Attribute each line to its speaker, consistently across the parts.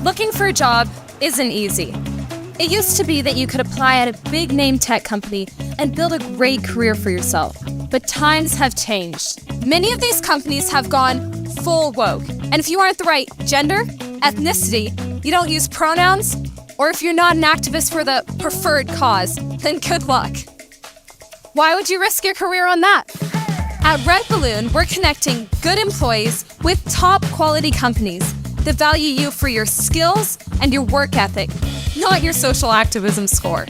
Speaker 1: Looking for a job isn't easy. It used to be that you could apply at a big name tech company and build a great career for yourself. But times have changed. Many of these companies have gone full woke. And if you aren't the right gender, ethnicity, you don't use pronouns, or if you're not an activist for the preferred cause, then good luck. Why would you risk your career on that? At Red Balloon, we're connecting good employees with top quality companies that value you for your skills and your work ethic, not your social activism score.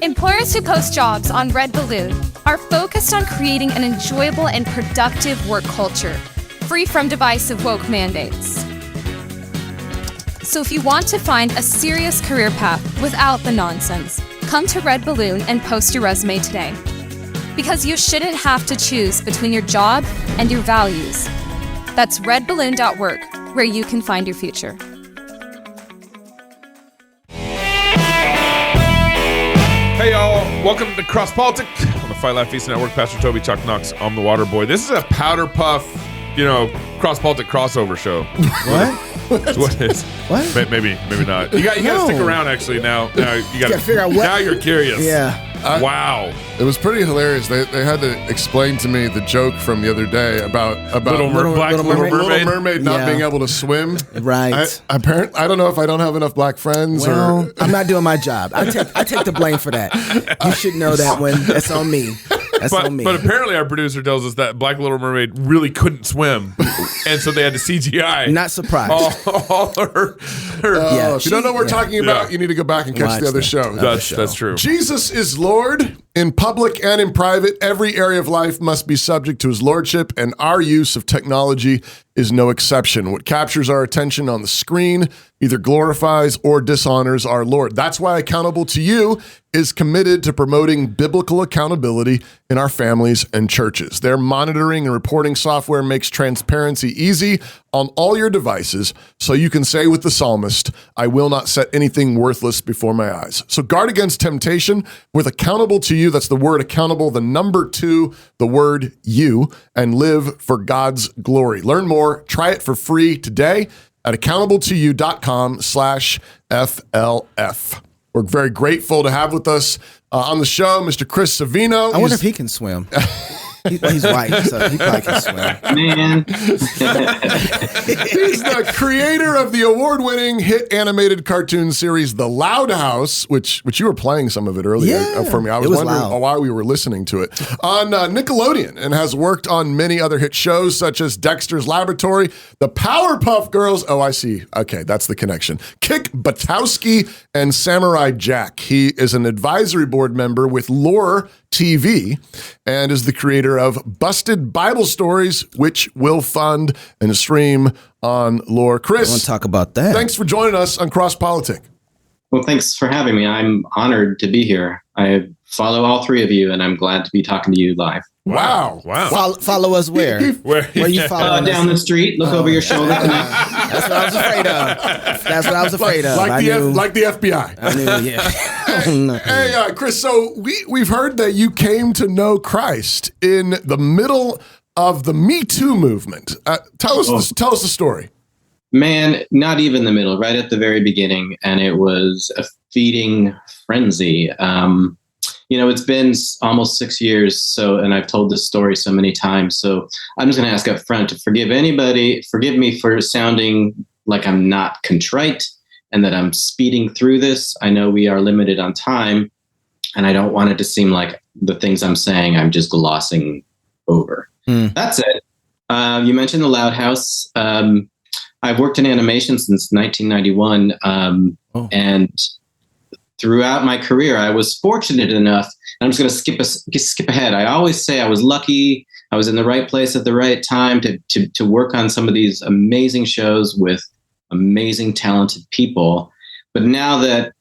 Speaker 1: Employers who post jobs on Red Balloon are focused on creating an enjoyable and productive work culture, free from divisive woke mandates. So if you want to find a serious career path without the nonsense, come to Red Balloon and post your resume today. Because you shouldn't have to choose between your job and your values. That's redballoon.work, where you can find your future.
Speaker 2: Hey y'all, welcome to CrossPolitic on the Fight Laugh Feast Network. Pastor Toby Chuck Knox, I'm the Water Boy. This is a powder puff, CrossPolitic crossover show.
Speaker 3: What?
Speaker 2: That's what it is.
Speaker 3: What?
Speaker 2: Maybe not. You got to stick around actually now. Now you got to
Speaker 3: figure out what.
Speaker 2: Now you're curious.
Speaker 3: Yeah.
Speaker 2: Wow.
Speaker 4: It was pretty hilarious. They had to explain to me the joke from the other day about
Speaker 2: Little Mermaid
Speaker 4: not being able to swim.
Speaker 3: Right.
Speaker 4: I don't know if I don't have enough black friends
Speaker 3: Well, I'm not doing my job. I take the blame for that. You should know that one. That's on me. That's on me.
Speaker 2: But apparently our producer tells us that Black Little Mermaid really couldn't swim. And so they had to CGI.
Speaker 3: Not surprised.
Speaker 2: All her
Speaker 4: if you don't know what we're talking about, you need to go back and catch the other show.
Speaker 2: That's true.
Speaker 4: Jesus is Lord. In public and in private, every area of life must be subject to his lordship, and our use of technology is no exception. What captures our attention on the screen either glorifies or dishonors our Lord. That's why Accountable to You is committed to promoting biblical accountability in our families and churches. Their monitoring and reporting software makes transparency easy on all your devices, so you can say with the psalmist, I will not set anything worthless before my eyes. So guard against temptation with Accountable to You. That's the word accountable, the number 2, the word you, and live for God's glory. Learn more. Try it for free today at accountable2you.com/FLF. We're very grateful to have with us on the show Mr. Chris Savino.
Speaker 3: I wonder if he can swim. He's white, so he probably can swim.
Speaker 5: Man.
Speaker 4: He's the creator of the award-winning hit animated cartoon series The Loud House, which you were playing some of it earlier for me. I was wondering why we were listening to it on Nickelodeon, and has worked on many other hit shows such as Dexter's Laboratory, The Powerpuff Girls. Oh, I see. Okay, that's the connection. Kick Buttowski and Samurai Jack. He is an advisory board member with Lore TV and is the creator of Busted Bible Stories, which will fund and stream on Lore. Chris,
Speaker 3: I want to talk about that.
Speaker 4: Thanks for joining us on CrossPolitic.
Speaker 5: Well, thanks for having me. I'm honored to be here. I follow all three of you, and I'm glad to be talking to you live.
Speaker 2: Wow.
Speaker 3: Follow us where? Where you following
Speaker 5: down
Speaker 3: us?
Speaker 5: The street. Look over your shoulder.
Speaker 3: That's what I was afraid of.
Speaker 4: Like the FBI.
Speaker 3: I knew, yeah.
Speaker 4: Hey, Chris, so we've heard that you came to know Christ in the middle of the MeToo movement. Tell us the story.
Speaker 5: Man, not even the middle, right at the very beginning. And it was a feeding frenzy. It's been almost 6 years. And I've told this story so many times. So I'm just going to ask up front to forgive me for sounding like I'm not contrite and that I'm speeding through this. I know we are limited on time, and I don't want it to seem like the things I'm saying I'm just glossing over. That's it. You mentioned The Loud House. I've worked in animation since 1991, and throughout my career, I was fortunate enough. And I'm just going to skip ahead. I always say I was lucky. I was in the right place at the right time to work on some of these amazing shows with amazing, talented people. But now that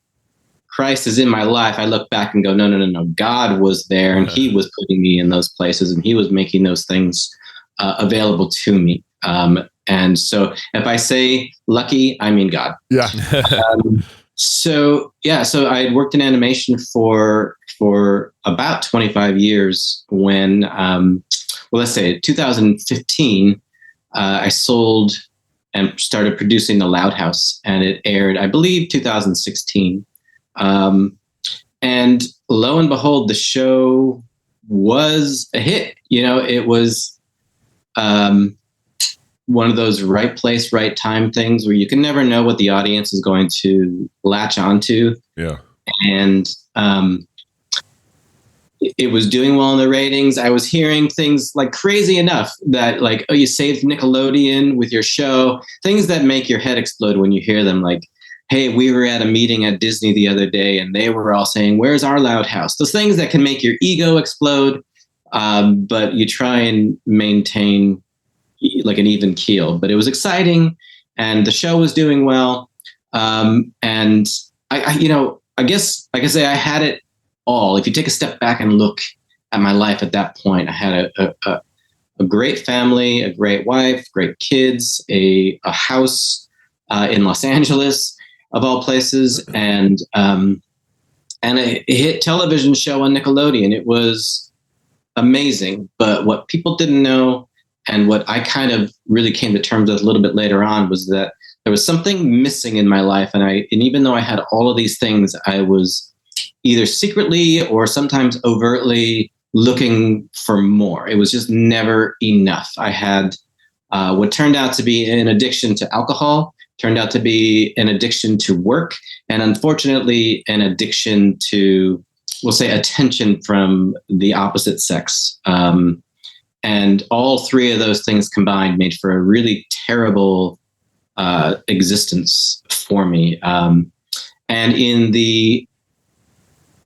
Speaker 5: Christ is in my life, I look back and go, no. God was there, and he was putting me in those places, and he was making those things available to me. And so if I say lucky, I mean God.
Speaker 4: Yeah.
Speaker 5: So I had worked in animation for about 25 years when, let's say 2015, I sold and started producing The Loud House, and it aired, I believe, 2016. And lo and behold, the show was a hit. It was one of those right place, right time things where you can never know what the audience is going to latch onto.
Speaker 2: Yeah.
Speaker 5: And it was doing well in the ratings. I was hearing things like crazy enough that like, oh, you saved Nickelodeon with your show. Things that make your head explode when you hear them. Like, hey, we were at a meeting at Disney the other day and they were all saying, where's our Loud House? Those things that can make your ego explode. But you try and maintain like an even keel. But it was exciting and the show was doing well. And I guess I can say I had it all. If you take a step back and look at my life at that point, I had a great family, a great wife, great kids, a house in Los Angeles, of all places, and a hit television show on Nickelodeon. It was amazing. But what people didn't know, and what I kind of really came to terms with a little bit later on, was that there was something missing in my life. And even though I had all of these things, I was either secretly or sometimes overtly looking for more. It was just never enough. I had what turned out to be an addiction to alcohol, turned out to be an addiction to work, and unfortunately an addiction to, we'll say, attention from the opposite sex. And all three of those things combined made for a really terrible existence for me. And in the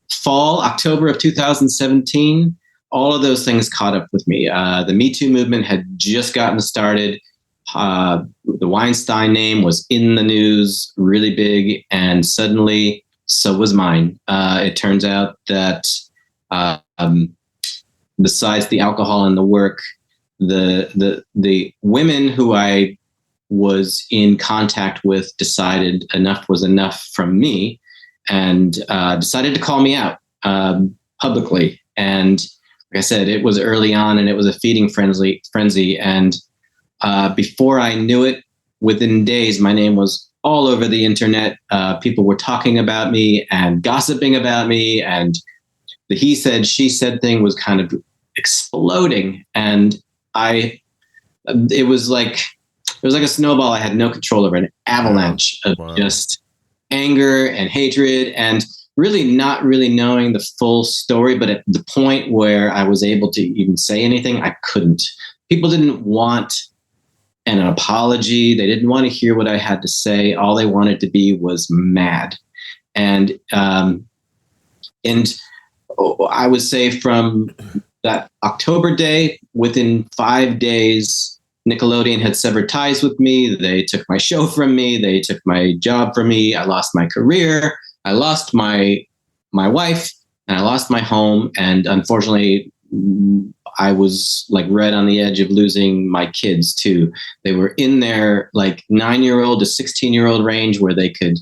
Speaker 5: fall, October of 2017, all of those things caught up with me. The MeToo movement had just gotten started. The Weinstein name was in the news, really big, and suddenly so was mine. It turns out that besides the alcohol and the work, the women who I was in contact with decided enough was enough from me, and decided to call me out publicly. And like I said, it was early on, and it was a feeding frenzy. And before I knew it, within days, my name was all over the internet. People were talking about me and gossiping about me, and the he said, she said thing was kind of exploding. And it was like a snowball I had no control over, an avalanche of just anger and hatred, and really not really knowing the full story. But at the point where I was able to even say anything, I couldn't. People didn't want an apology. They didn't want to hear what I had to say. All they wanted to be was mad. And I would say from that October day, within 5 days, Nickelodeon had severed ties with me. They took my show from me. They took my job from me. I lost my career. I lost my wife, and I lost my home. And unfortunately, I was like right on the edge of losing my kids too. They were in their like 9-year-old to 16-year-old range where they could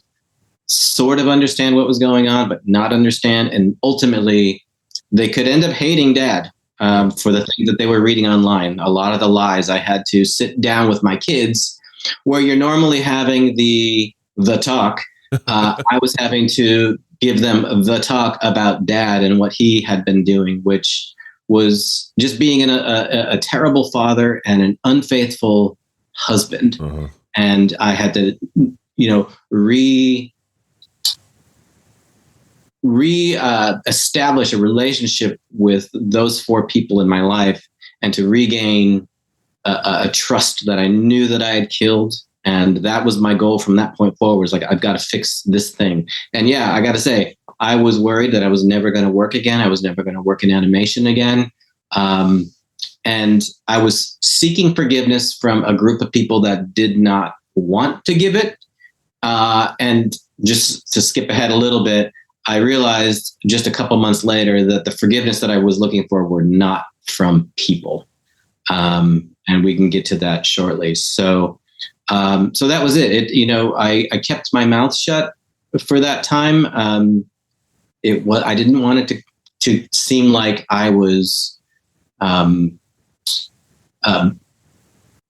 Speaker 5: sort of understand what was going on, but not understand. And ultimately, they could end up hating Dad for the things that they were reading online. A lot of the lies. I had to sit down with my kids where you're normally having the talk. I was having to give them the talk about Dad and what he had been doing, which was just being a terrible father and an unfaithful husband. Uh-huh. And I had to, establish a relationship with those 4 people in my life, and to regain a trust that I knew that I had killed. And that was my goal from that point forward. Was like, I've got to fix this thing. And yeah, I got to say, I was worried that I was never going to work again. I was never going to work in animation again. And I was seeking forgiveness from a group of people that did not want to give it. And just to skip ahead a little bit, I realized just a couple months later that the forgiveness that I was looking for were not from people. And we can get to that shortly. So that was it. I kept my mouth shut for that time. I didn't want it to seem like I was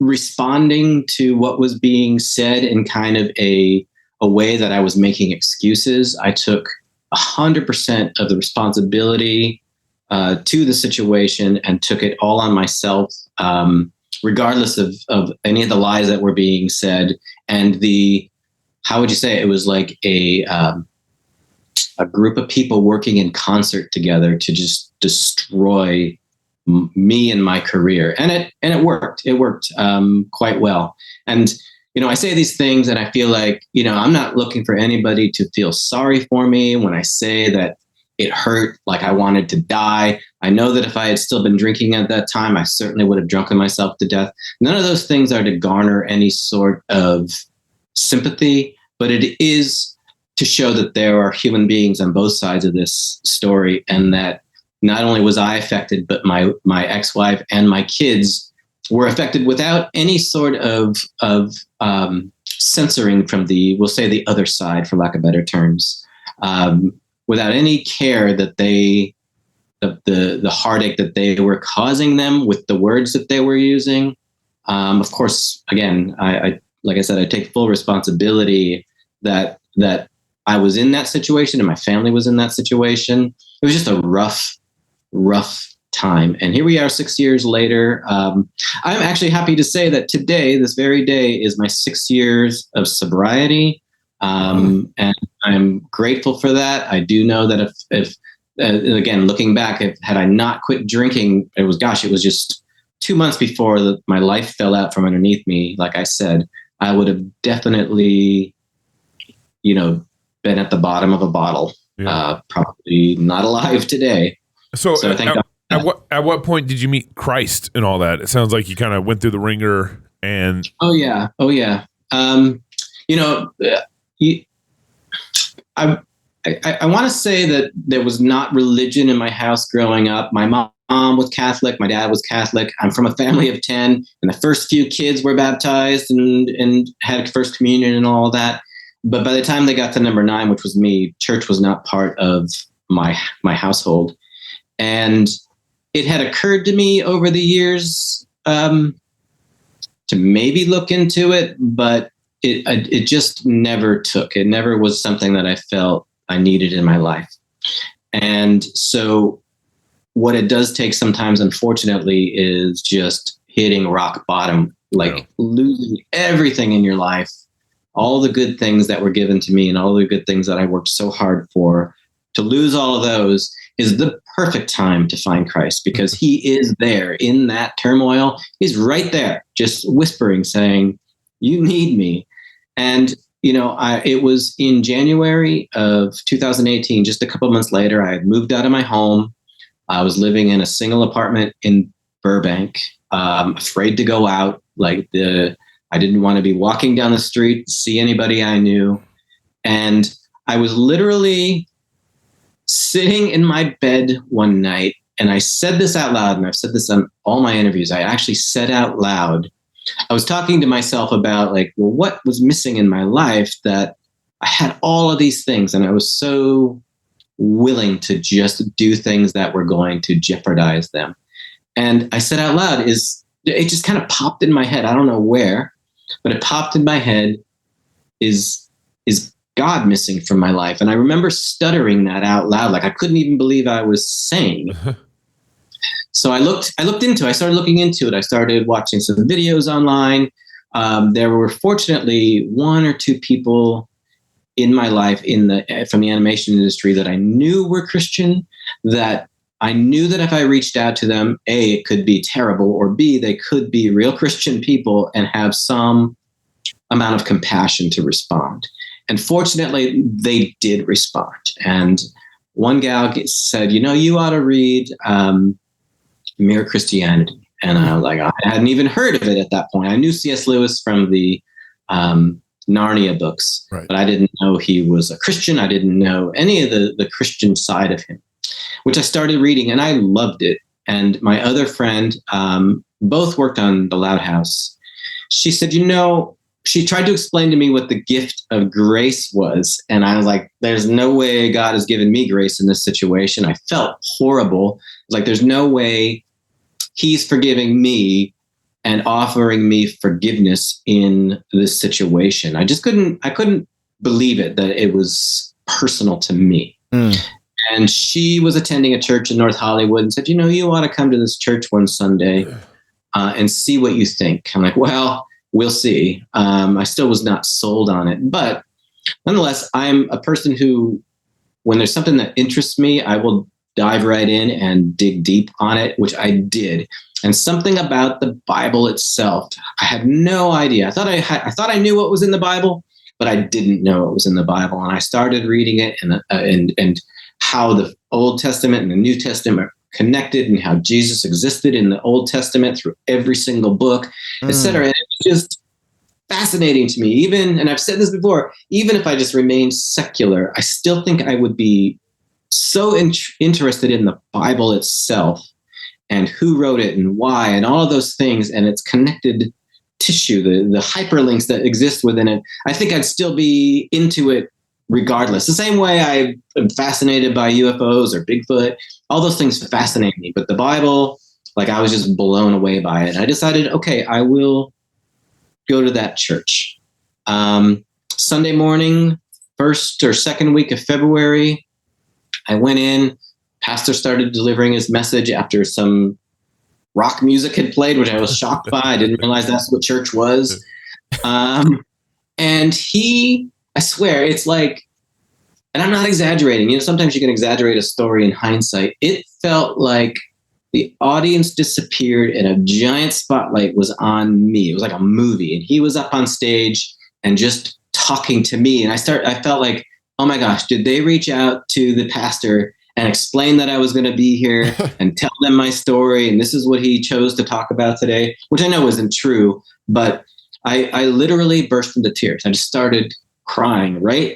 Speaker 5: responding to what was being said in kind of a way that I was making excuses. I took 100% of the responsibility to the situation and took it all on myself, regardless of any of the lies that were being said. And how would you say it was like a group of people working in concert together to just destroy me and my career. And it worked. It worked quite well. And, I say these things and I feel like, I'm not looking for anybody to feel sorry for me when I say that it hurt, like I wanted to die. I know that if I had still been drinking at that time, I certainly would have drunken myself to death. None of those things are to garner any sort of sympathy, but it is to show that there are human beings on both sides of this story, and that not only was I affected, but my ex-wife and my kids were affected without any sort of censoring from we'll say the other side, for lack of better terms, without any care that the heartache that they were causing them with the words that they were using. Of course, again, I like I said, I take full responsibility that I was in that situation and my family was in that situation. It was just a rough time. And here we are 6 years later. I'm actually happy to say that today, this very day, is my 6 years of sobriety. And I'm grateful for that. I do know that if again, looking back, had I not quit drinking, it was just 2 months before my life fell out from underneath me. Like I said, I would have definitely, been at the bottom of a bottle, probably not alive today.
Speaker 2: So I think at what point did you meet Christ and all that? It sounds like you kind of went through the ringer and.
Speaker 5: Oh yeah. I want to say that there was not religion in my house growing up. My mom was Catholic. My dad was Catholic. I'm from a family of 10, and the first few kids were baptized and had first communion and all that. But by the time they got to number 9, which was me, church was not part of my household. And it had occurred to me over the years to maybe look into it, but it just never took. It never was something that I felt I needed in my life. And so what it does take sometimes, unfortunately, is just hitting rock bottom, like losing everything in your life, all the good things that were given to me and all the good things that I worked so hard for. To lose all of those is the perfect time to find Christ, because he is there in that turmoil. He's right there, just whispering, saying, you need me. And, it was in January of 2018, just a couple of months later, I had moved out of my home. I was living in a single apartment in Burbank, afraid to go out. I didn't want to be walking down the street, see anybody I knew. And I was literally sitting in my bed one night, and I said this out loud, and I've said this on all my interviews. I actually said out loud, I was talking to myself about what was missing in my life, that I had all of these things and I was so willing to just do things that were going to jeopardize them. And I said out loud, it just kind of popped in my head. I don't know where, but it popped in my head, is God missing from my life? And I remember stuttering that out loud. I couldn't even believe I was saying. So I started looking into it. I started watching some videos online. There were fortunately 1 or 2 people in my life from the animation industry that I knew were Christian, that I knew that if I reached out to them, A, it could be terrible, or B, they could be real Christian people and have some amount of compassion to respond. And fortunately, they did respond. And one gal said, you ought to read Mere Christianity. And I was like, I hadn't even heard of it at that point. I knew C.S. Lewis from the Narnia books, right, but I didn't know he was a Christian. I didn't know any of the Christian side of him, which I started reading, and I loved it. And my other friend, both worked on The Loud House. She said, she tried to explain to me what the gift of grace was. And I was like, there's no way God has given me grace in this situation. I felt horrible. There's no way he's forgiving me and offering me forgiveness in this situation. I couldn't believe it, that it was personal to me. And she was attending a church in North Hollywood and said, you ought to come to this church one Sunday and see what you think. I'm like, well, we'll see. I still was not sold on it. But nonetheless, I'm a person who, when there's something that interests me, I will dive right in and dig deep on it, which I did. And something about the Bible itself, I had no idea. I thought I knew what was in the Bible, but I didn't know what was in the Bible. And I started reading it and how the Old Testament and the New Testament are connected, and how Jesus existed in the Old Testament through every single book, etc. And it was just fascinating to me. Even, and I've said this before, even if I just remained secular, I still think I would be so interested in the Bible itself and who wrote it and why and all of those things and its connected tissue, the hyperlinks that exist within it. I think I'd still be into it regardless. The same way I am fascinated by UFOs or Bigfoot. All those things fascinate me. But the Bible, like, I was just blown away by it. I decided, okay, I will go to that church. Sunday morning, first or second week of February, I went in. Pastor started delivering his message after some rock music had played, which I was shocked by. I didn't realize that's what church was. And I swear, it's like, and I'm not exaggerating. Sometimes you can exaggerate a story in hindsight. It felt like the audience disappeared and a giant spotlight was on me. It was like a movie, and he was up on stage and just talking to me. And I felt like, oh my gosh, did they reach out to the pastor and explain that I was going to be here and tell them my story? And this is what he chose to talk about today, which I know isn't true, but I literally burst into tears. I just started crying we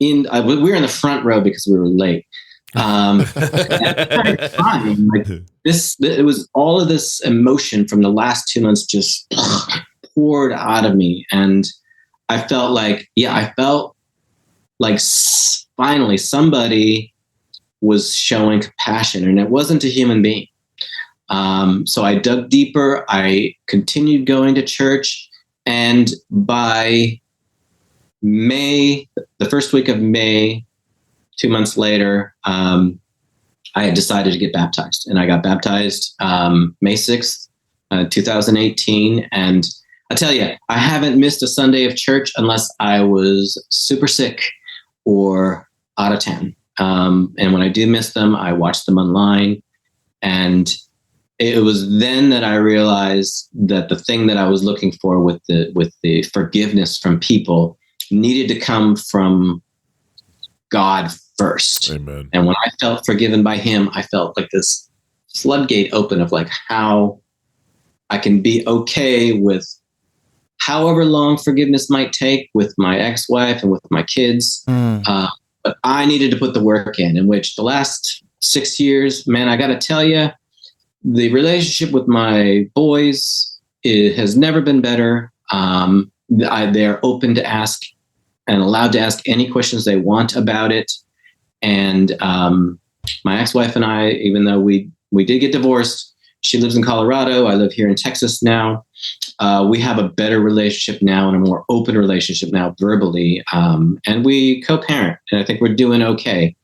Speaker 5: were in the front row because we were late. I started crying. Like it was all of this emotion from the last 2 months just poured out of me. And I felt like, finally somebody was showing compassion, and it wasn't a human being. So I dug deeper. I continued going to church, and by May, the first week of May, 2 months later, I had decided to get baptized, and I got baptized May 6th, 2018. And I tell you, I haven't missed a Sunday of church unless I was super sick or out of town. And when I do miss them, I watch them online. And it was then that I realized that the thing that I was looking for with the forgiveness from people needed to come from God first.
Speaker 2: Amen.
Speaker 5: And when I felt forgiven by him, I felt like this floodgate open of like how I can be okay with however long forgiveness might take with my ex-wife and with my kids. But I needed to put the work in which the last 6 years, man, I got to tell you, the relationship with my boys has never been better. They're open to ask and allowed to ask any questions they want about it. And my ex-wife and I, even though we did get divorced, she lives in Colorado. I live here in Texas now. We have a better relationship now and a more open relationship now verbally. And we co-parent, and I think we're doing okay.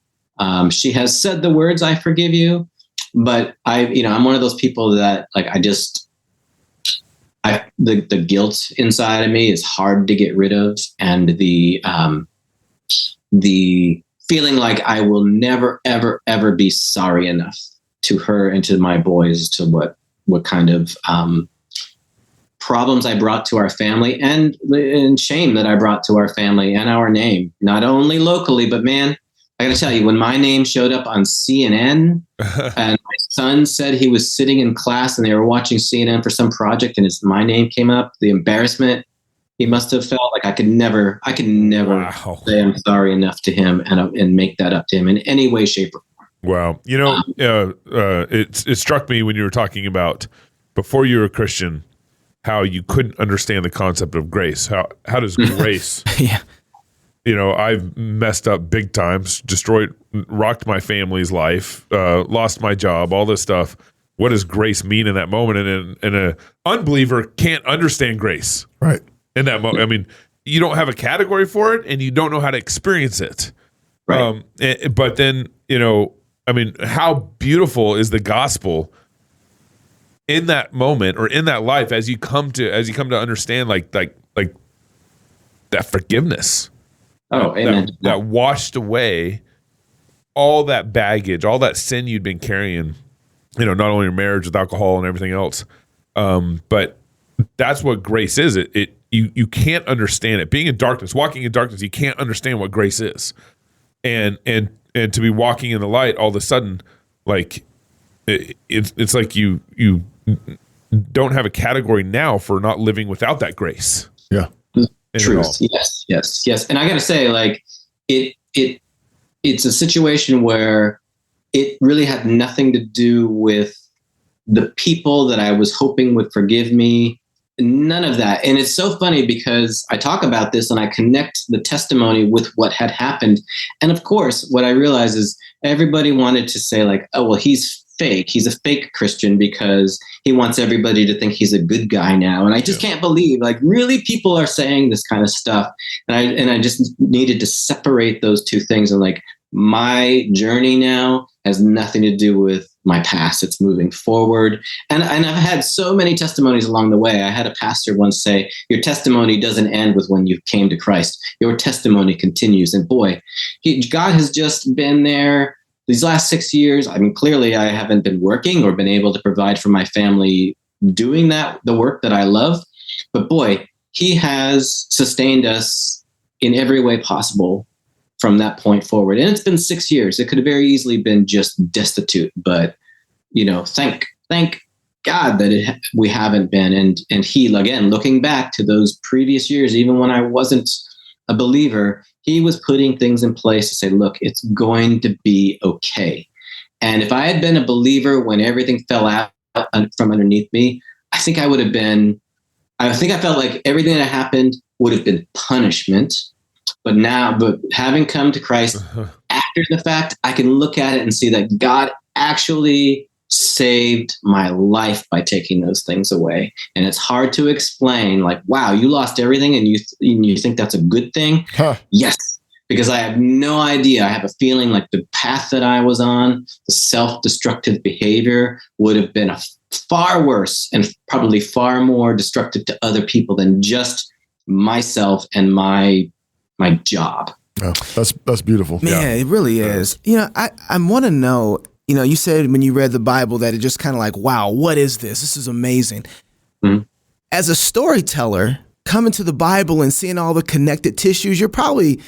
Speaker 5: She has said the words, "I forgive you," but I'm one of those people that the guilt inside of me is hard to get rid of. And the feeling like I will never, ever, ever be sorry enough to her and to my boys to what kind of problems I brought to our family and shame that I brought to our family and our name, not only locally, but man, I got to tell you, when my name showed up on CNN and my son said he was sitting in class and they were watching CNN for some project and my name came up, the embarrassment he must have felt, like I could never
Speaker 2: Wow.
Speaker 5: say I'm sorry enough to him and make that up to him in any way, shape, or form.
Speaker 2: Wow. It struck me when you were talking about before you were a Christian, how you couldn't understand the concept of grace. How does grace?
Speaker 3: Yeah.
Speaker 2: I've messed up big times, rocked my family's life, lost my job, all this stuff. what does grace mean in that moment? And a unbeliever can't understand grace
Speaker 4: Right.
Speaker 2: in that moment. I mean, you don't have a category for it, and you don't know how to experience it.
Speaker 5: Right.
Speaker 2: But then, I mean, how beautiful is the gospel in that moment or in that life as you come to understand like that forgiveness.
Speaker 5: Oh, amen.
Speaker 2: That washed away all that baggage, all that sin you'd been carrying, not only in marriage with alcohol and everything else. But that's what grace is. You can't understand it. Being in darkness, walking in darkness, you can't understand what grace is. And to be walking in the light, all of a sudden, like it's like you don't have a category now for not living without that grace.
Speaker 4: Yeah.
Speaker 5: Truth. Yes. And I got to say, like, it's a situation where it really had nothing to do with the people that I was hoping would forgive me. None of that. And it's so funny because I talk about this and I connect the testimony with what had happened. And of course, what I realize is everybody wanted to say like, oh, well, he's fake. He's a fake Christian because he wants everybody to think he's a good guy now. And I just can't believe, like, really people are saying this kind of stuff. And I just needed to separate those two things. And like, my journey now has nothing to do with my past. It's moving forward. And I've had so many testimonies along the way. I had a pastor once say, your testimony doesn't end with when you came to Christ. Your testimony continues. And boy, God has just been there these last 6 years. I mean, clearly I haven't been working or been able to provide for my family doing the work that I love. But boy, he has sustained us in every way possible from that point forward. And it's been 6 years. It could have very easily been just destitute, but thank God that we haven't been. And he, again, looking back to those previous years, even when I wasn't a believer, he was putting things in place to say, look, it's going to be okay. And if I had been a believer when everything fell out from underneath me, I think I felt like everything that happened would have been punishment. But having come to Christ after the fact, I can look at it and see that God actually saved my life by taking those things away. And it's hard to explain, like, wow, you lost everything and you think that's a good thing?
Speaker 4: Huh.
Speaker 5: Yes, because I have no idea. I have a feeling like the path that I was on, the self-destructive behavior, would have been far worse and probably far more destructive to other people than just myself and my job.
Speaker 4: Oh, that's beautiful.
Speaker 3: Man, it really is. I want to know, you said when you read the Bible that it just kind of like, wow, what is this? This is amazing. Mm-hmm. As a storyteller, coming to the Bible and seeing all the connected tissues, you're probably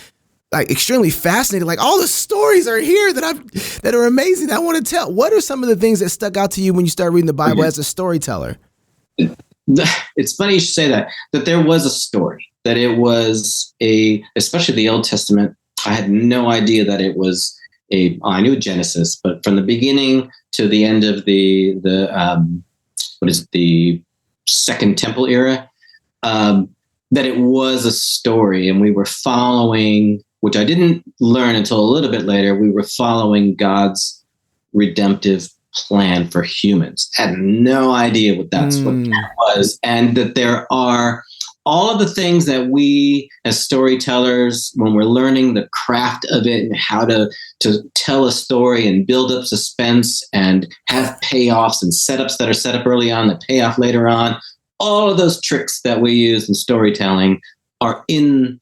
Speaker 3: like extremely fascinated. Like, all the stories are here that are amazing. I want to tell. What are some of the things that stuck out to you when you started reading the Bible as a storyteller?
Speaker 5: It's funny you should say that there was a story, that it was especially the Old Testament. I had no idea that it was I knew Genesis, but from the beginning to the end of the Second Temple era, that it was a story, and we were following, which I didn't learn until a little bit later, we were following God's redemptive plan for humans. I had no idea what that was, and that there are all of the things that we as storytellers, when we're learning the craft of it and how to tell a story and build up suspense and have payoffs and setups that are set up early on that pay off later on, all of those tricks that we use in storytelling are in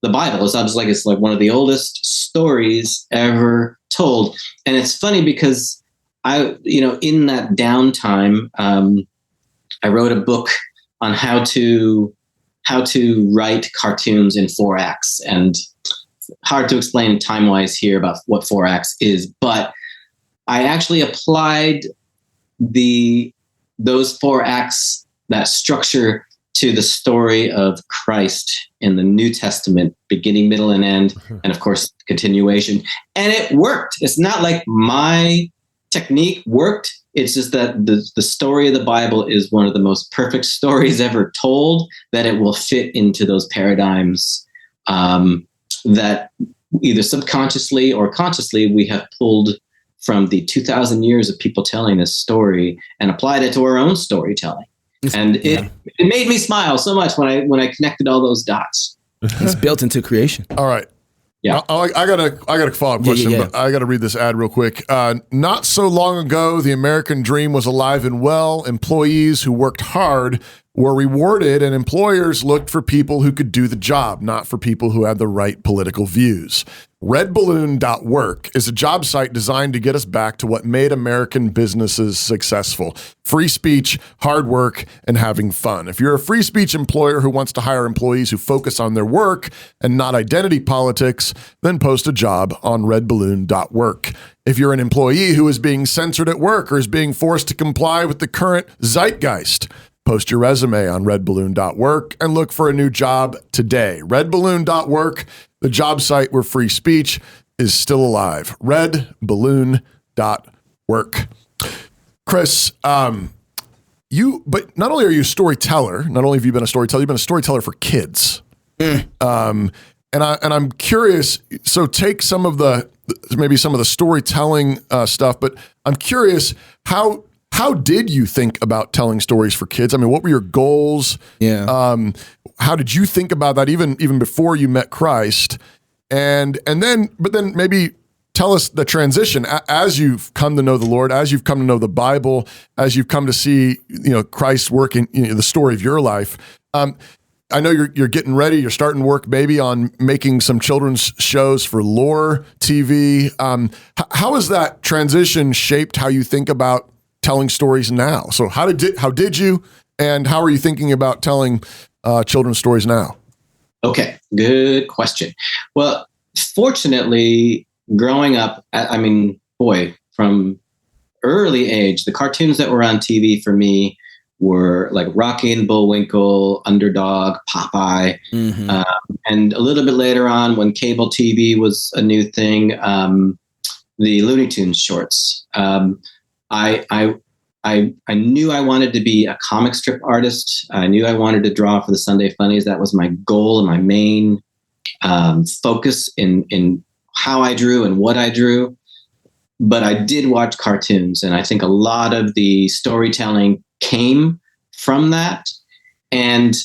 Speaker 5: the Bible. It's like one of the oldest stories ever told. And it's funny because in that downtime, I wrote a book on how to write cartoons in 4 acts, and hard to explain time-wise here about what 4 acts is, but I actually applied those 4 acts, that structure, to the story of Christ in the New Testament, beginning, middle, and end, and of course, continuation. And it worked. It's not like my technique worked. It's just that the story of the Bible is one of the most perfect stories ever told, that it will fit into those paradigms that either subconsciously or consciously we have pulled from the 2,000 years of people telling this story and applied it to our own storytelling. And it made me smile so much when I connected all those dots.
Speaker 3: It's built into creation.
Speaker 4: All right.
Speaker 5: Yeah.
Speaker 4: I got a follow-up question, but I got to read this ad real quick. Not so long ago, the American dream was alive and well. Employees who worked hard were rewarded, and employers looked for people who could do the job, not for people who had the right political views. Redballoon.work is a job site designed to get us back to what made American businesses successful: free speech, hard work, and having fun. If you're a free speech employer who wants to hire employees who focus on their work and not identity politics, then post a job on redballoon.work. If you're an employee who is being censored at work or is being forced to comply with the current zeitgeist, post your resume on redballoon.work and look for a new job today. Redballoon.work, the job site where free speech is still alive. Redballoon.work. Chris, but not only are you a storyteller, not only have you been a storyteller, you've been a storyteller for kids. And I'm curious, so take some of the storytelling stuff, but I'm curious, how did you think about telling stories for kids? I mean, what were your goals?
Speaker 3: Yeah.
Speaker 4: How did you think about that even before you met Christ? But then maybe tell us the transition as you've come to know the Lord, as you've come to know the Bible, as you've come to see, Christ's work in the story of your life. I know you're getting ready. You're starting work maybe on making some children's shows for Lore TV. How has that transition shaped how you think about telling stories now? So how did you, and how are you thinking about telling children's stories now?
Speaker 5: Okay, good question. Well, fortunately, growing up, from early age, the cartoons that were on TV for me were like Rocky and Bullwinkle, Underdog, Popeye, and a little bit later on, when cable TV was a new thing, the Looney Tunes shorts. I knew I wanted to be a comic strip artist. I knew I wanted to draw for the Sunday Funnies. That was my goal and my main focus in how I drew and what I drew. But I did watch cartoons, and I think a lot of the storytelling came from that. And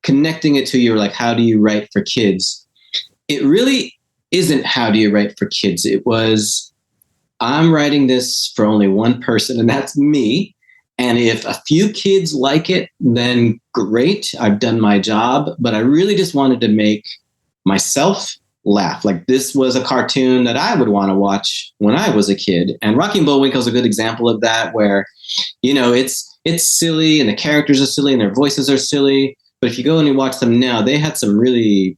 Speaker 5: connecting it to like, how do you write for kids? It really isn't how do you write for kids. It was, I'm writing this for only one person, and that's me. And if a few kids like it, then great, I've done my job. But I really just wanted to make myself laugh. Like, this was a cartoon that I would want to watch when I was a kid. And Rocky and Bullwinkle is a good example of that, where, it's silly and the characters are silly and their voices are silly. But if you go and you watch them now, they had some really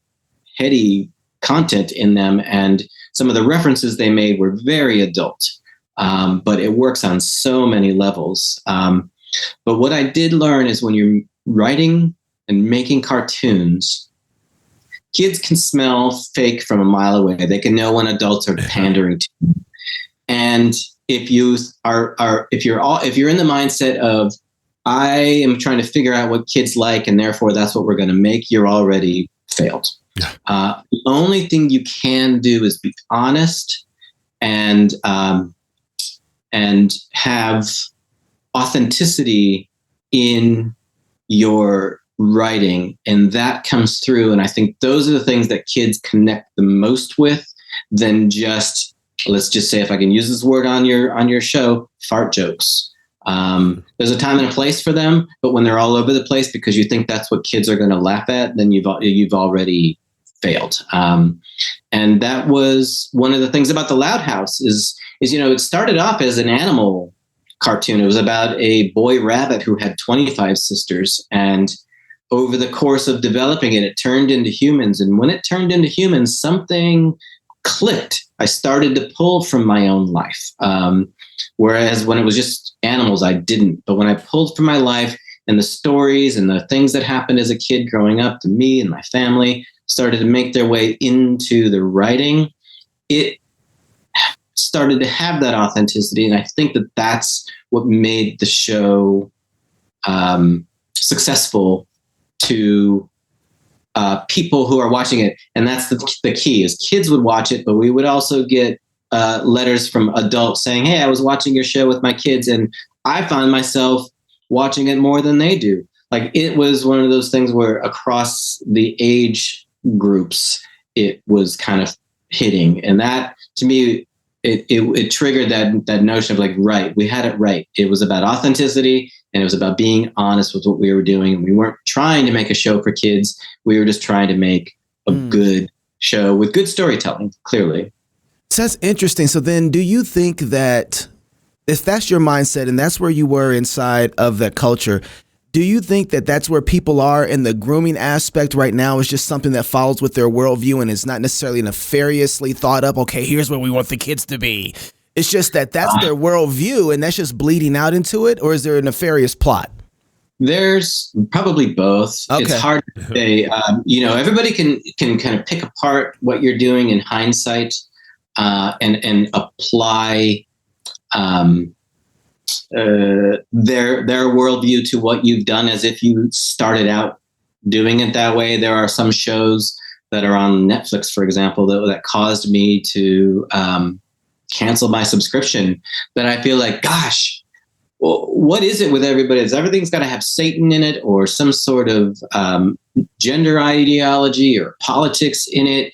Speaker 5: heady content in them, and some of the references they made were very adult, but it works on so many levels. But what I did learn is, when you're writing and making cartoons, kids can smell fake from a mile away. They can know when adults are pandering to them. And if you're in the mindset of, I am trying to figure out what kids like, and therefore that's what we're going to make, you're already failed. The only thing you can do is be honest and have authenticity in your writing, and that comes through. And I think those are the things that kids connect the most with, than just, let's just say, if I can use this word on your show, fart jokes. There's a time and a place for them, but when they're all over the place because you think that's what kids are going to laugh at, then you've already failed. And that was one of the things about The Loud House is it started off as an animal cartoon. It was about a boy rabbit who had 25 sisters, and over the course of developing it, it turned into humans. And when it turned into humans, something clicked. I started to pull from my own life. Whereas when it was just animals, I didn't. But when I pulled from my life, and the stories and the things that happened as a kid growing up to me and my family started to make their way into the writing, it started to have that authenticity. And I think that that's what made the show successful to people who are watching it. And that's the key, is kids would watch it, but we would also get letters from adults saying, "Hey, I was watching your show with my kids, and I found myself watching it more than they do." Like, it was one of those things where across the age groups, it was kind of hitting. And that, to me, it triggered that notion of like, right, we had it right. It was about authenticity, and it was about being honest with what we were doing. We weren't trying to make a show for kids. We were just trying to make a good show with good storytelling, clearly.
Speaker 3: So that's interesting. So then do you think that if that's your mindset and that's where you were inside of that culture, do you think that that's where people are in the grooming aspect right now is just something that follows with their worldview and is not necessarily nefariously thought up, okay, here's where we want the kids to be? It's just that that's their worldview and that's just bleeding out into it? Or is there a nefarious plot?
Speaker 5: There's probably both.
Speaker 3: Okay.
Speaker 5: It's hard to say. Everybody can kind of pick apart what you're doing in hindsight and apply their worldview to what you've done as if you started out doing it that way. There are some shows that are on Netflix, for example, that caused me to cancel my subscription, that I feel like, gosh, well, what is it with everybody? Everything's got to have Satan in it or some sort of gender ideology or politics in it.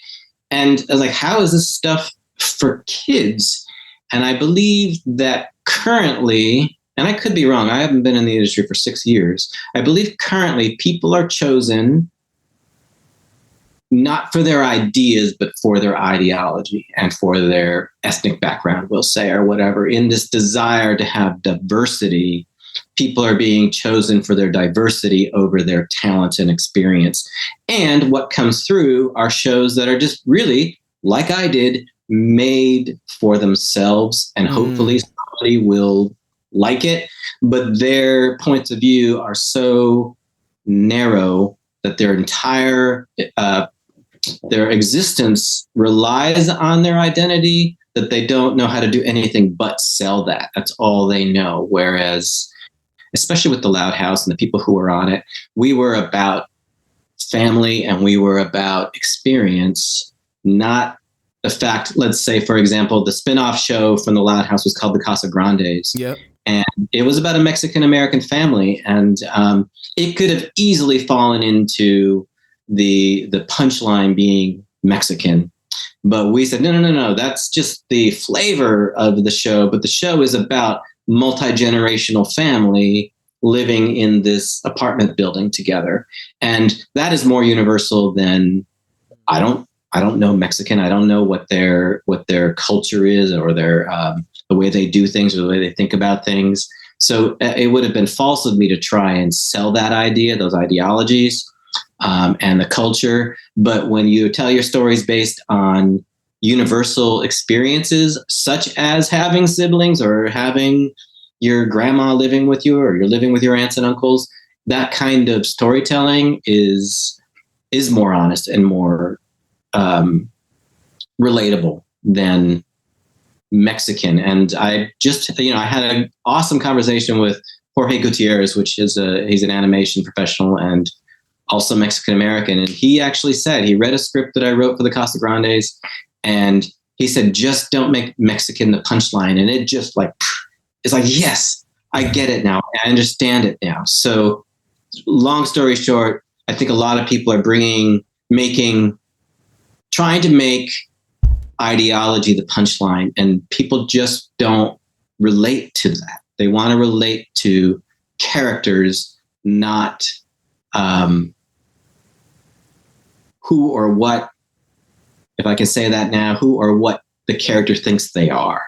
Speaker 5: And I was like, how is this stuff for kids? And I believe that currently, and I could be wrong, I haven't been in the industry for 6 years. I believe currently people are chosen not for their ideas, but for their ideology and for their ethnic background, we'll say, or whatever. In this desire to have diversity, people are being chosen for their diversity over their talent and experience. And what comes through are shows that are just really, like I did, made for themselves, and hopefully somebody will like it. But their points of view are so narrow that their entire their existence relies on their identity, that they don't know how to do anything but sell that. That's all they know. Whereas, especially with the Loud House and the people who were on it, we were about family and we were about experience, not the fact. Let's say, for example, the spin-off show from the Loud House was called the Casa Grandes.
Speaker 3: Yep.
Speaker 5: And it was about a Mexican-American family. And it could have easily fallen into the punchline being Mexican. But we said, no, that's just the flavor of the show. But the show is about multi-generational family living in this apartment building together. And that is more universal than, I don't know Mexican. I don't know what their culture is, or their the way they do things, or the way they think about things. So it would have been false of me to try and sell that idea, those ideologies, and the culture. But when you tell your stories based on universal experiences, such as having siblings or having your grandma living with you, or you're living with your aunts and uncles, that kind of storytelling is more honest and more relatable than Mexican. And I just, I had an awesome conversation with Jorge Gutierrez, which is he's an animation professional and also Mexican American. And he actually said, he read a script that I wrote for the Casa Grandes, and he said, just don't make Mexican the punchline. And it just it's like, yes, I get it now. I understand it now. So long story short, I think a lot of people are trying to make ideology the punchline, and people just don't relate to that. They want to relate to characters, not who or what, if I can say that now, who or what the character thinks they are.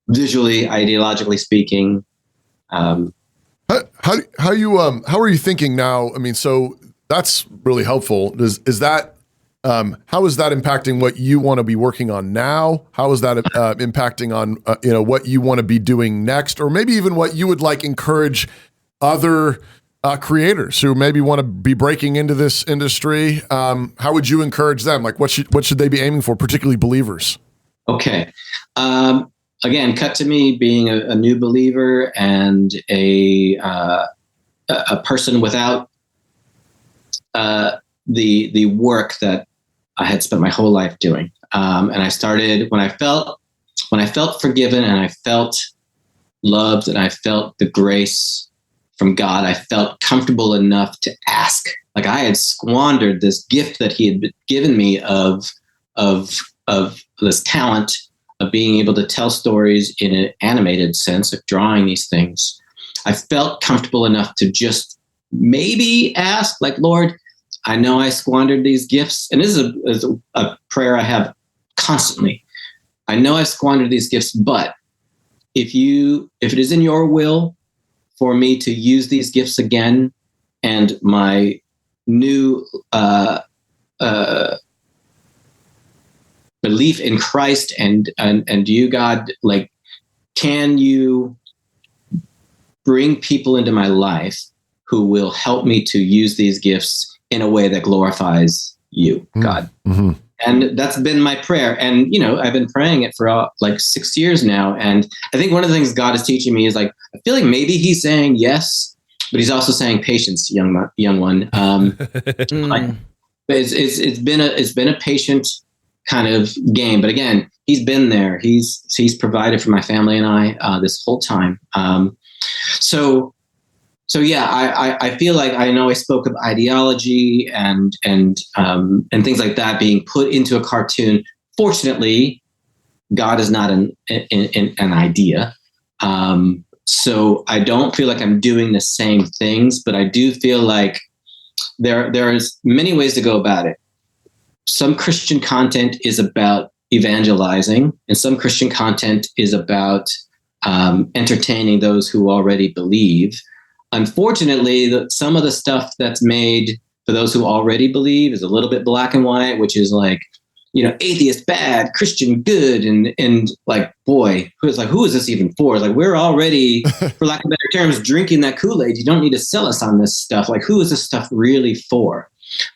Speaker 5: Visually, ideologically speaking.
Speaker 4: How are you thinking now? I mean, so that's really helpful. Is that how is that impacting what you want to be working on now? How is that impacting on what you want to be doing next, or maybe even what you would encourage other creators who maybe want to be breaking into this industry? How would you encourage them? What should they be aiming for, particularly believers? Okay.
Speaker 5: Again, cut to me being a new believer and a person without the work that I had spent my whole life doing. And I started when I felt forgiven and I felt loved and I felt the grace from God. I felt comfortable enough to ask. Like I had squandered this gift that He had given me of this talent of being able to tell stories in an animated sense, of drawing these things. I felt comfortable enough to just maybe ask, like, Lord, I know I squandered these gifts. And this is a prayer I have constantly. I know I squandered these gifts, but if it is in your will for me to use these gifts again, and my new belief in Christ and you, God, like, can you bring people into my life who will help me to use these gifts in a way that glorifies you, God?
Speaker 4: Mm-hmm.
Speaker 5: And that's been my prayer. And, I've been praying it for like 6 years now. And I think one of the things God is teaching me is, like, I feel like maybe He's saying yes, but He's also saying patience, young one. Like, it's been a patient kind of game. But again, He's been there. He's provided for my family and I this whole time. So yeah, I feel like, I know I spoke of ideology and things like that being put into a cartoon. Fortunately, God is not an idea. So I don't feel like I'm doing the same things, but I do feel like there's many ways to go about it. Some Christian content is about evangelizing, and some Christian content is about entertaining those who already believe. Unfortunately, some of the stuff that's made for those who already believe is a little bit black and white, which is like, atheist bad, Christian good, and like, boy, who is this even for? Like, we're already, for lack of better terms, drinking that Kool-Aid. You don't need to sell us on this stuff. Like, who is this stuff really for?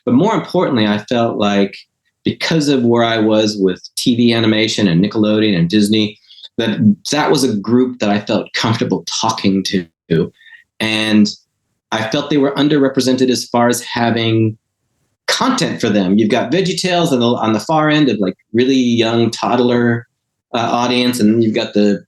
Speaker 5: But more importantly, I felt like, because of where I was with TV animation and Nickelodeon and Disney, that was a group that I felt comfortable talking to. And I felt they were underrepresented as far as having content for them. You've got VeggieTales on the far end of, like, really young toddler audience, and then you've got the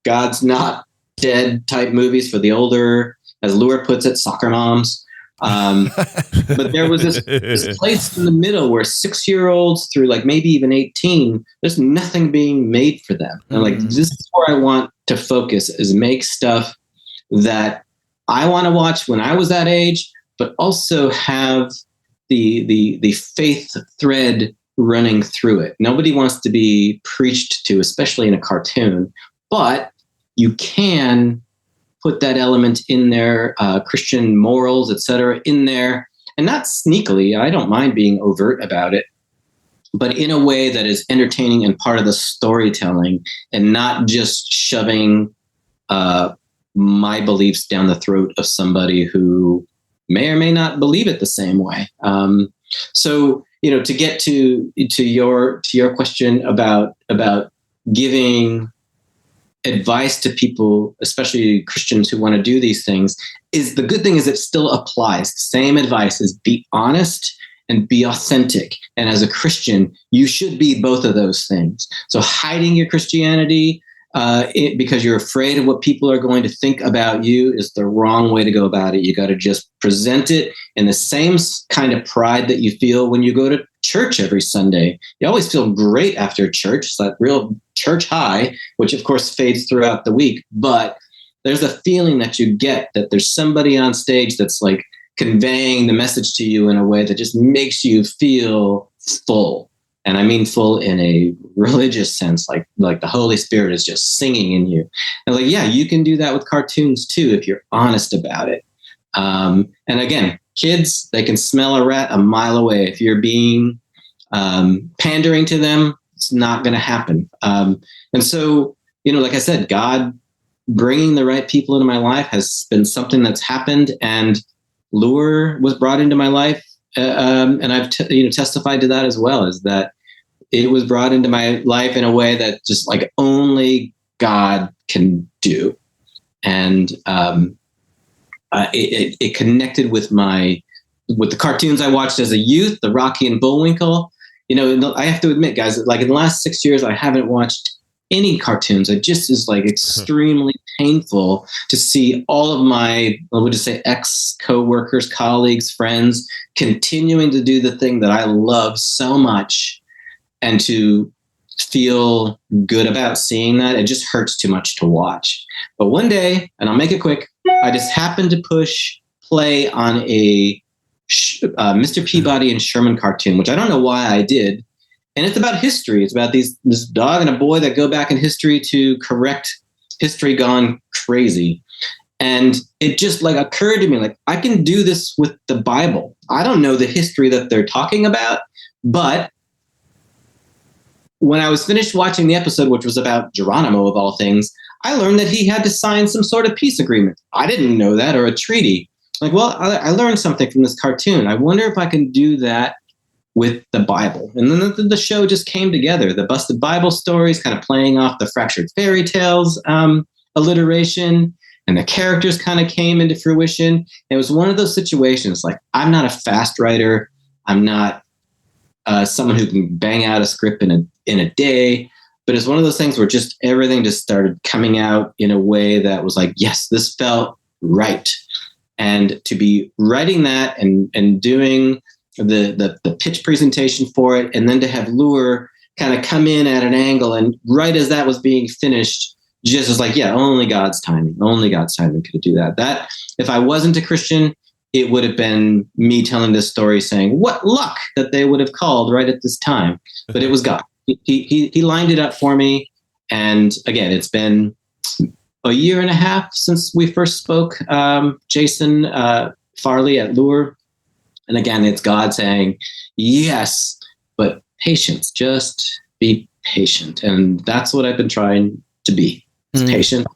Speaker 5: God's Not Dead type movies for the older, as Lure puts it, soccer moms. But there was this place in the middle where 6-year-olds through, like, maybe even 18, there's nothing being made for them. And, like, this is where I want to focus, is make stuff that I want to watch when I was that age, but also have the faith thread running through it. Nobody wants to be preached to, especially in a cartoon, but you can put that element in there, Christian morals, etc., in there, and not sneakily. I don't mind being overt about it, but in a way that is entertaining and part of the storytelling, and not just shoving my beliefs down the throat of somebody who may or may not believe it the same way. So, to get to your question about giving advice to people, especially Christians who want to do these things, is the good thing is it still applies. The same advice is be honest and be authentic. And as a Christian, you should be both of those things. So hiding your Christianity because you're afraid of what people are going to think about you is the wrong way to go about it. You got to just present it in the same kind of pride that you feel when you go to church every Sunday. You always feel great after church. It's that real church high, which of course fades throughout the week. But there's a feeling that you get that there's somebody on stage that's, like, conveying the message to you in a way that just makes you feel full. And I mean full in a religious sense, like the Holy Spirit is just singing in you. And, like, yeah, you can do that with cartoons too, if you're honest about it. And again, kids, they can smell a rat a mile away. If you're being pandering to them, it's not going to happen. And so, like I said, God bringing the right people into my life has been something that's happened, and Lure was brought into my life. And I've testified to that as well, is that it was brought into my life in a way that just, like, only God can do. And it connected with the cartoons I watched as a youth, the Rocky and Bullwinkle. I have to admit, guys, like in the last 6 years, I haven't watched any cartoons. It just is like extremely painful to see all of my, I would just say, ex-coworkers, colleagues, friends continuing to do the thing that I love so much, and to feel good about seeing that. It just hurts too much to watch. But one day, and I'll make it quick, I just happened to push play on a Mr. Peabody and Sherman cartoon, which I don't know why I did. And it's about history. It's about this dog and a boy that go back in history to correct history gone crazy. And it just like occurred to me, like, I can do this with the Bible. I don't know the history that they're talking about, but when I was finished watching the episode, which was about Geronimo of all things, I learned that he had to sign some sort of peace agreement. I didn't know that, or a treaty. Like, well, I learned something from this cartoon. I wonder if I can do that with the Bible. And then the show just came together. The Busted Bible Stories, kind of playing off the Fractured Fairy Tales alliteration, and the characters kind of came into fruition. And it was one of those situations, like, I'm not a fast writer. I'm not someone who can bang out a script in a day. But it's one of those things where just everything just started coming out in a way that was like, yes, this felt right. And to be writing that and doing the pitch presentation for it, and then to have Lure kind of come in at an angle, and right as that was being finished, just was like, yeah, only God's timing could do that. That, if I wasn't a Christian, it would have been me telling this story saying, what luck that they would have called right at this time. But it was God. He lined it up for me. And again, it's been a year and a half since we first spoke, Jason Farley at Lure. And again, it's God saying, yes, but patience, just be patient. And that's what I've been trying to be, patient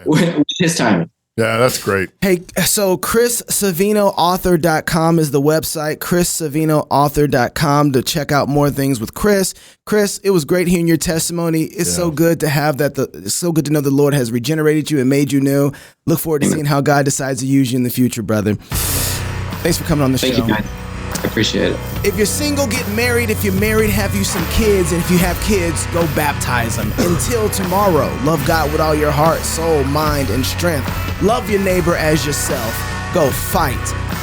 Speaker 5: with his timing.
Speaker 4: Yeah, that's great.
Speaker 3: Hey, so ChrisSavinoAuthor.com is the website, ChrisSavinoAuthor.com, to check out more things with Chris. Chris, it was great hearing your testimony. It's so good to have that. It's so good to know the Lord has regenerated you and made you new. Look forward to seeing how God decides to use you in the future, brother. Thanks for coming on the show.
Speaker 5: Thank you, guys. I appreciate it.
Speaker 3: If you're single, get married. If you're married, have you some kids. And if you have kids, go baptize them. Until tomorrow, love God with all your heart, soul, mind, and strength. Love your neighbor as yourself. Go fight,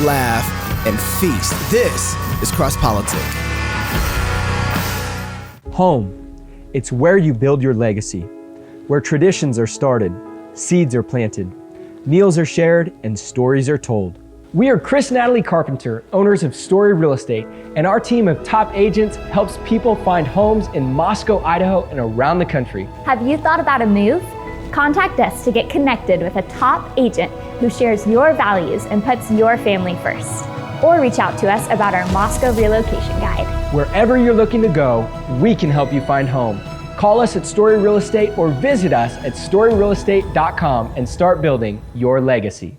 Speaker 3: laugh, and feast. This is CrossPolitic.
Speaker 6: Home. It's where you build your legacy, where traditions are started, seeds are planted, meals are shared, and stories are told.
Speaker 7: We are Chris and Natalie Carpenter, owners of Story Real Estate, and our team of top agents helps people find homes in Moscow, Idaho, and around the country.
Speaker 8: Have you thought about a move? Contact us to get connected with a top agent who shares your values and puts your family first. Or reach out to us about our Moscow relocation guide.
Speaker 7: Wherever you're looking to go, we can help you find home. Call us at Story Real Estate or visit us at storyrealestate.com and start building your legacy.